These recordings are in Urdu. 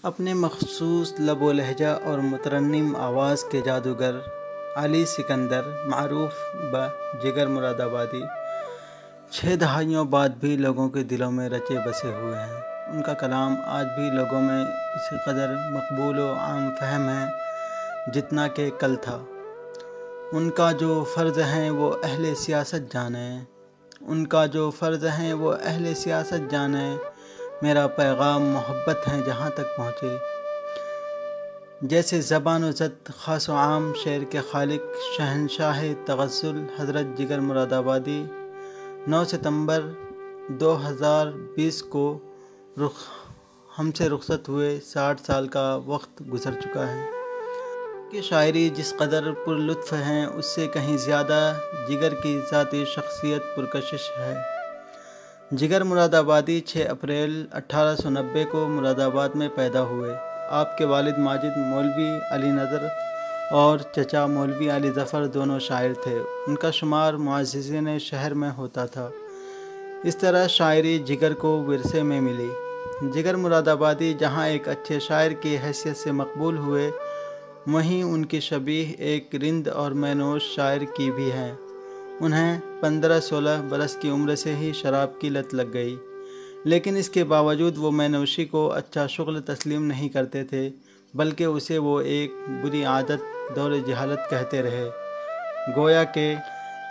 اپنے مخصوص لب و لہجہ اور مترنم آواز کے جادوگر علی سکندر معروف جگر مراد آبادی 6 دہائیوں بعد بھی لوگوں کے دلوں میں رچے بسے ہوئے ہیں۔ ان کا کلام آج بھی لوگوں میں اسی قدر مقبول و عام فہم ہے جتنا کہ کل تھا۔ ان کا جو فرض ہیں وہ اہل سیاست جانیں، ان کا جو فرض ہیں وہ اہل سیاست جانیں، میرا پیغام محبت ہے جہاں تک پہنچے۔ جیسے زبان و زد خاص و عام شعر کے خالق شہنشاہ تغزل حضرت جگر مراد آبادی 9 ستمبر 2020 کو ہم سے رخصت ہوئے۔ 60 سال کا وقت گزر چکا ہے۔ کی شاعری جس قدر پر لطف ہے اس سے کہیں زیادہ جگر کی ذاتی شخصیت پرکشش ہے۔ جگر مراد آبادی 6 اپریل 1890 کو مراد آباد میں پیدا ہوئے۔ آپ کے والد ماجد مولوی علی نذر اور چچا مولوی علی ظفر دونوں شاعر تھے۔ ان کا شمار معززین شہر میں ہوتا تھا۔ اس طرح شاعری جگر کو ورثے میں ملی۔ جگر مراد آبادی جہاں ایک اچھے شاعر کی حیثیت سے مقبول ہوئے، وہیں ان کی شبیہ ایک رند اور مینوش شاعر کی بھی ہے۔ انہیں 15-16 برس کی عمر سے ہی شراب کی لت لگ گئی، لیکن اس کے باوجود وہ مینوشی کو اچھا شغل تسلیم نہیں کرتے تھے، بلکہ اسے وہ ایک بری عادت دور جہالت کہتے رہے۔ گویا کہ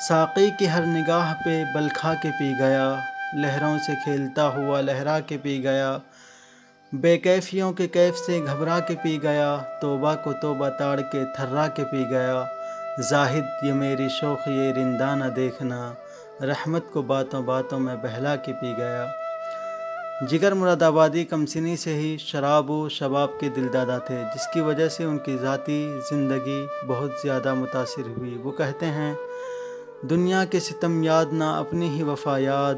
ساقی کی ہر نگاہ پہ بل کھا کے پی گیا، لہروں سے کھیلتا ہوا لہرا کے پی گیا، بے کیفیوں کے کیف سے گھبرا کے پی گیا، توبہ کو توبہ تاڑ کے تھرا کے پی گیا، زاہد یہ میری شوخ یہ رندہ نہ دیکھنا، رحمت کو باتوں باتوں میں بہلا کے پی گیا۔ جگر مراد آبادی کم سنی سے ہی شراب و شباب کے دلدادہ تھے، جس کی وجہ سے ان کی ذاتی زندگی بہت زیادہ متاثر ہوئی۔ وہ کہتے ہیں، دنیا کے ستم یاد نہ اپنی ہی وفا یاد،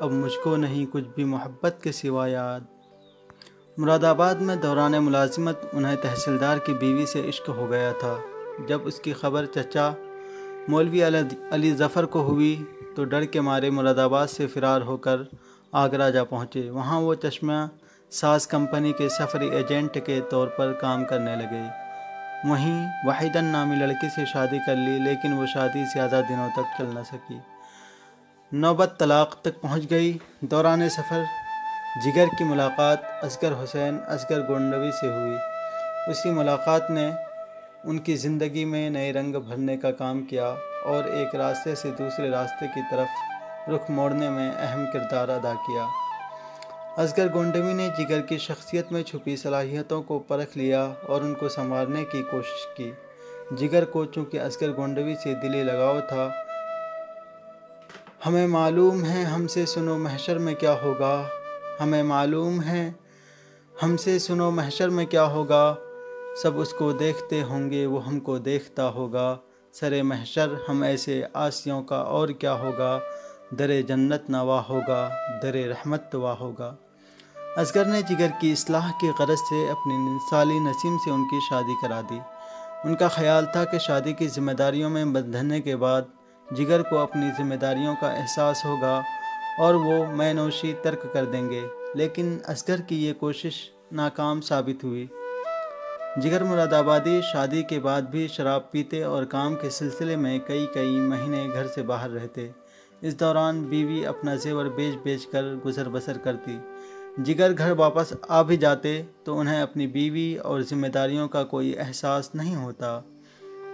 اب مجھ کو نہیں کچھ بھی محبت کے سوا یاد۔ مراد آباد میں دوران ملازمت انہیں تحصیلدار کی بیوی سے عشق ہو گیا تھا۔ جب اس کی خبر چچا مولوی علی ظفر کو ہوئی تو ڈر کے مارے مراد آباد سے فرار ہو کر آگرہ جا پہنچے۔ وہاں وہ چشمہ ساز کمپنی کے سفری ایجنٹ کے طور پر کام کرنے لگے۔ وہیں وحیدن نامی لڑکی سے شادی کر لی، لیکن وہ شادی زیادہ دنوں تک چل نہ سکی، نوبت طلاق تک پہنچ گئی۔ دوران سفر جگر کی ملاقات اصغر حسین اصغر گونڈوی سے ہوئی۔ اسی ملاقات نے ان کی زندگی میں نئے رنگ بھرنے کا کام کیا اور ایک راستے سے دوسرے راستے کی طرف رخ موڑنے میں اہم کردار ادا کیا۔ اصغر گونڈوی نے جگر کی شخصیت میں چھپی صلاحیتوں کو پرکھ لیا اور ان کو سنوارنے کی کوشش کی۔ جگر کو چونکہ اصغر گونڈوی سے دلی لگاؤ تھا، ہمیں معلوم ہے ہم سے سنو محشر میں کیا ہوگا، ہمیں معلوم ہے ہم سے سنو محشر میں کیا ہوگا، سب اس کو دیکھتے ہوں گے وہ ہم کو دیکھتا ہوگا، سرے محشر ہم ایسے عاصیوں کا اور کیا ہوگا، درِ جنت نہ وا ہوگا، درِ رحمت وا ہوگا۔ اصغر نے جگر کی اصلاح کی غرض سے اپنی سالی نسیم سے ان کی شادی کرا دی۔ ان کا خیال تھا کہ شادی کی ذمہ داریوں میں بندھنے کے بعد جگر کو اپنی ذمہ داریوں کا احساس ہوگا اور وہ مے نوشی ترک کر دیں گے، لیکن اصغر کی یہ کوشش ناکام ثابت ہوئی۔ جگر مراد آبادی شادی کے بعد بھی شراب پیتے اور کام کے سلسلے میں کئی مہینے گھر سے باہر رہتے۔ اس دوران بیوی اپنا زیور بیچ بیچ کر گزر بسر کرتی۔ جگر گھر واپس آ بھی جاتے تو انہیں اپنی بیوی اور ذمہ داریوں کا کوئی احساس نہیں ہوتا۔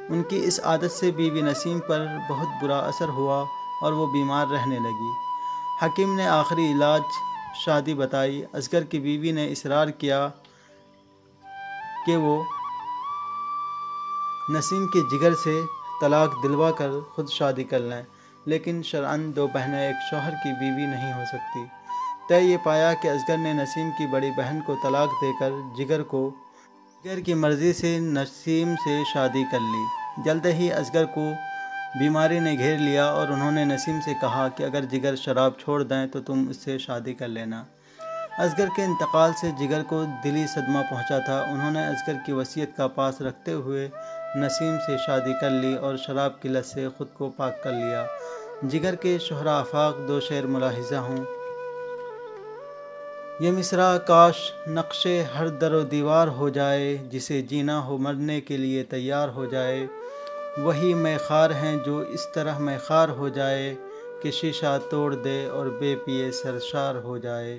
ان کی اس عادت سے بیوی نسیم پر بہت برا اثر ہوا اور وہ بیمار رہنے لگی۔ حکیم نے آخری علاج شادی بتائی۔ اصغر کی بیوی نے اصرار کیا کہ وہ نسیم کی جگر سے طلاق دلوا کر خود شادی کر لیں، لیکن شرعاً 2 بہنیں ایک شوہر کی بیوی نہیں ہو سکتی۔ طے یہ پایا کہ اصغر نے نسیم کی بڑی بہن کو طلاق دے کر جگر کی مرضی سے نسیم سے شادی کر لی۔ جلد ہی اصغر کو بیماری نے گھیر لیا اور انہوں نے نسیم سے کہا کہ اگر جگر شراب چھوڑ دیں تو تم اس سے شادی کر لینا۔ اصغر کے انتقال سے جگر کو دلی صدمہ پہنچا تھا۔ انہوں نے اصغر کی وصیت کا پاس رکھتے ہوئے نسیم سے شادی کر لی اور شراب کی لت سے خود کو پاک کر لیا۔ جگر کے شہرا آفاق 2 شعر ملاحظہ ہوں۔ یہ مصرع کاش نقش ہر در و دیوار ہو جائے، جسے جینا ہو مرنے کے لیے تیار ہو جائے۔ وہی میخوار ہیں جو اس طرح میخوار ہو جائے کہ شیشہ توڑ دے اور بے پیے سرشار ہو جائے۔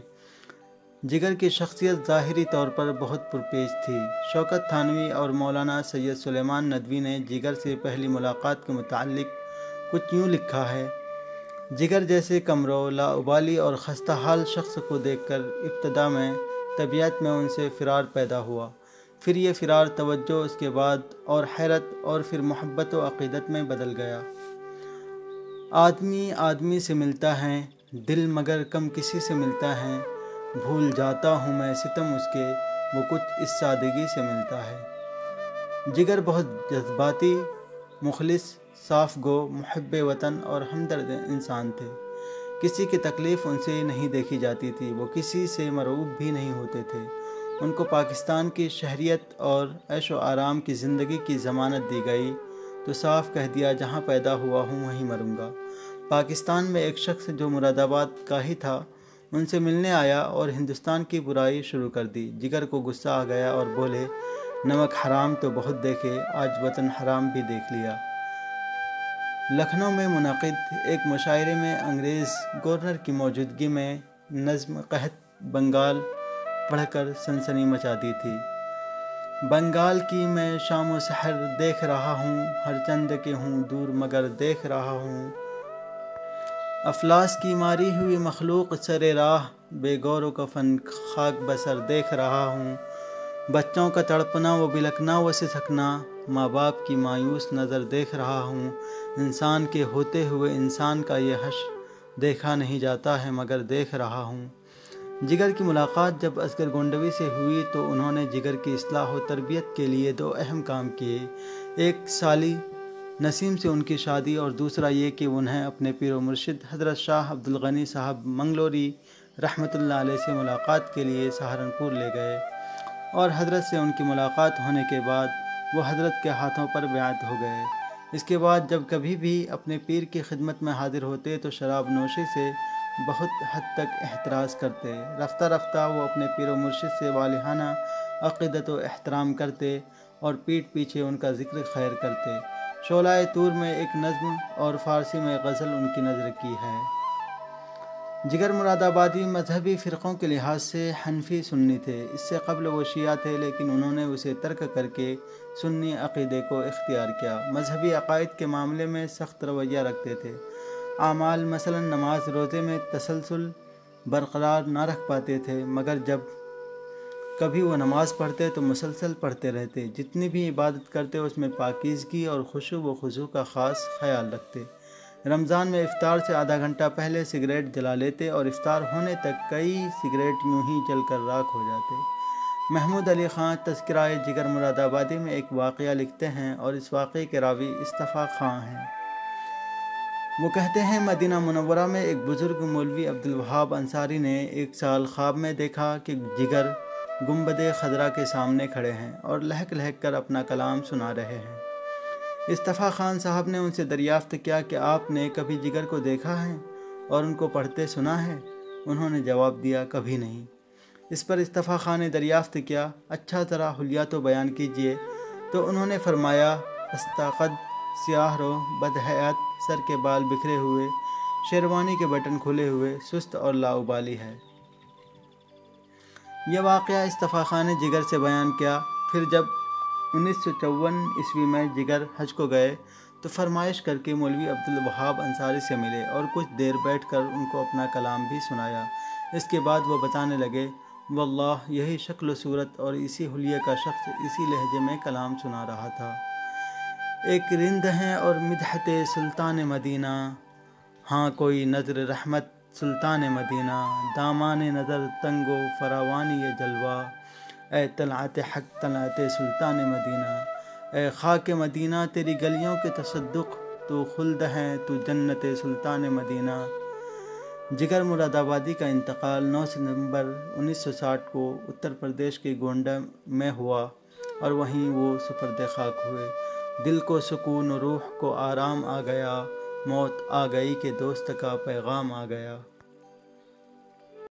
جگر کی شخصیت ظاہری طور پر بہت پرپیچ تھی۔ شوکت تھانوی اور مولانا سید سلیمان ندوی نے جگر سے پہلی ملاقات کے متعلق کچھ یوں لکھا ہے: جگر جیسے کمرو، لاابالی اور خستہ حال شخص کو دیکھ کر ابتدا میں طبیعت میں ان سے فرار پیدا ہوا، پھر یہ فرار توجہ، اس کے بعد اور حیرت، اور پھر محبت و عقیدت میں بدل گیا۔ آدمی آدمی سے ملتا ہے، دل مگر کم کسی سے ملتا ہے، بھول جاتا ہوں میں ستم اس کے، وہ کچھ اس سادگی سے ملتا ہے۔ جگر بہت جذباتی، مخلص، صاف گو، محب وطن اور ہمدرد انسان تھے۔ کسی کی تکلیف ان سے نہیں دیکھی جاتی تھی، وہ کسی سے مرعوب بھی نہیں ہوتے تھے۔ ان کو پاکستان کی شہریت اور عیش و آرام کی زندگی کی ضمانت دی گئی تو صاف کہہ دیا، جہاں پیدا ہوا ہوں وہیں مروں گا۔ پاکستان میں ایک شخص جو مراد آباد کا ہی تھا، ان سے ملنے آیا اور ہندوستان کی برائی شروع کر دی۔ جگر کو غصہ آ گیا اور بولے، نمک حرام تو بہت دیکھے، آج وطن حرام بھی دیکھ لیا۔ لکھنؤ میں منعقد ایک مشاعرے میں انگریز گورنر کی موجودگی میں نظم قحط بنگال پڑھ کر سنسنی مچا دی تھی۔ بنگال کی میں شام و سحر دیکھ رہا ہوں، ہر چند کے ہوں دور مگر دیکھ رہا ہوں۔ افلاس کی ماری ہوئی مخلوق سر راہ، بے گور و کفن خاک بسر دیکھ رہا ہوں۔ بچوں کا تڑپنا و بلکنا و سسکنا، ماں باپ کی مایوس نظر دیکھ رہا ہوں۔ انسان کے ہوتے ہوئے انسان کا یہ حشر دیکھا نہیں جاتا ہے مگر دیکھ رہا ہوں۔ جگر کی ملاقات جب اصغر گونڈوی سے ہوئی تو انہوں نے جگر کی اصلاح و تربیت کے لیے دو اہم کام کیے، ایک سالی نسیم سے ان کی شادی اور دوسرا یہ کہ انہیں اپنے پیر و مرشد حضرت شاہ عبد الغنی صاحب منگلوری رحمۃ اللہ علیہ سے ملاقات کے لیے سہارنپور لے گئے، اور حضرت سے ان کی ملاقات ہونے کے بعد وہ حضرت کے ہاتھوں پر بیعت ہو گئے۔ اس کے بعد جب کبھی بھی اپنے پیر کی خدمت میں حاضر ہوتے تو شراب نوشی سے بہت حد تک احتراز کرتے۔ رفتہ رفتہ وہ اپنے پیر و مرشد سے والہانہ عقیدت و احترام کرتے اور پیٹھ پیچھے ان کا ذکر خیر کرتے۔ شعلہ طور میں ایک نظم اور فارسی میں غزل ان کی نظر کی ہے۔ جگر مراد آبادی مذہبی فرقوں کے لحاظ سے حنفی سنی تھے۔ اس سے قبل وہ شیعہ تھے، لیکن انہوں نے اسے ترک کر کے سنی عقیدے کو اختیار کیا۔ مذہبی عقائد کے معاملے میں سخت رویہ رکھتے تھے۔ اعمال مثلا نماز روزے میں تسلسل برقرار نہ رکھ پاتے تھے، مگر جب کبھی وہ نماز پڑھتے تو مسلسل پڑھتے رہتے۔ جتنی بھی عبادت کرتے اس میں پاکیزگی اور خشوع و خضوع کا خاص خیال رکھتے۔ رمضان میں افطار سے آدھا گھنٹہ پہلے سگریٹ جلا لیتے اور افطار ہونے تک کئی سگریٹ یوں ہی جل کر راکھ ہو جاتے۔ محمود علی خان تذکرہ جگر مراد آبادی میں ایک واقعہ لکھتے ہیں اور اس واقعے کے راوی اصطفیٰ خان ہیں۔ وہ کہتے ہیں، مدینہ منورہ میں ایک بزرگ مولوی عبدالوہاب انصاری نے ایک سال خواب میں دیکھا کہ جگر گنبد خضرا کے سامنے کھڑے ہیں اور لہک لہک کر اپنا کلام سنا رہے ہیں۔ اصطفیٰ خان صاحب نے ان سے دریافت کیا کہ آپ نے کبھی جگر کو دیکھا ہے اور ان کو پڑھتے سنا ہے؟ انہوں نے جواب دیا، کبھی نہیں۔ اس پر اصطفیٰ خان نے دریافت کیا، اچھا ذرا حلیہ تو بیان کیجئے۔ تو انہوں نے فرمایا، استقد، سیاہ رو، بدہیئت، سر کے بال بکھرے ہوئے، شیروانی کے بٹن کھلے ہوئے، سست اور لاابالی ہے۔ یہ واقعہ اصطفیٰ خان نے جگر سے بیان کیا۔ پھر جب 1954 میں جگر حج کو گئے تو فرمائش کر کے مولوی عبدالوہاب انصاری سے ملے اور کچھ دیر بیٹھ کر ان کو اپنا کلام بھی سنایا۔ اس کے بعد وہ بتانے لگے، واللہ یہی شکل و صورت اور اسی حلیے کا شخص اسی لہجے میں کلام سنا رہا تھا۔ ایک رند ہیں اور مدحت سلطان مدینہ، ہاں کوئی نظر رحمت سلطان مدینہ، دامان نظر تنگ و فراوانی یہ جلوہ، اے طلعت حق طلعت سلطان مدینہ، اے خاک مدینہ تیری گلیوں کے تصدق، تو خلد ہے تو جنت سلطان مدینہ۔ جگر مراد آبادی کا انتقال 9 ستمبر 1960 کو اتر پردیش کے گونڈہ میں ہوا اور وہیں وہ سپرد خاک ہوئے۔ دل کو سکون، روح کو آرام آ گیا، موت آ گئی کہ دوست کا پیغام آ گیا۔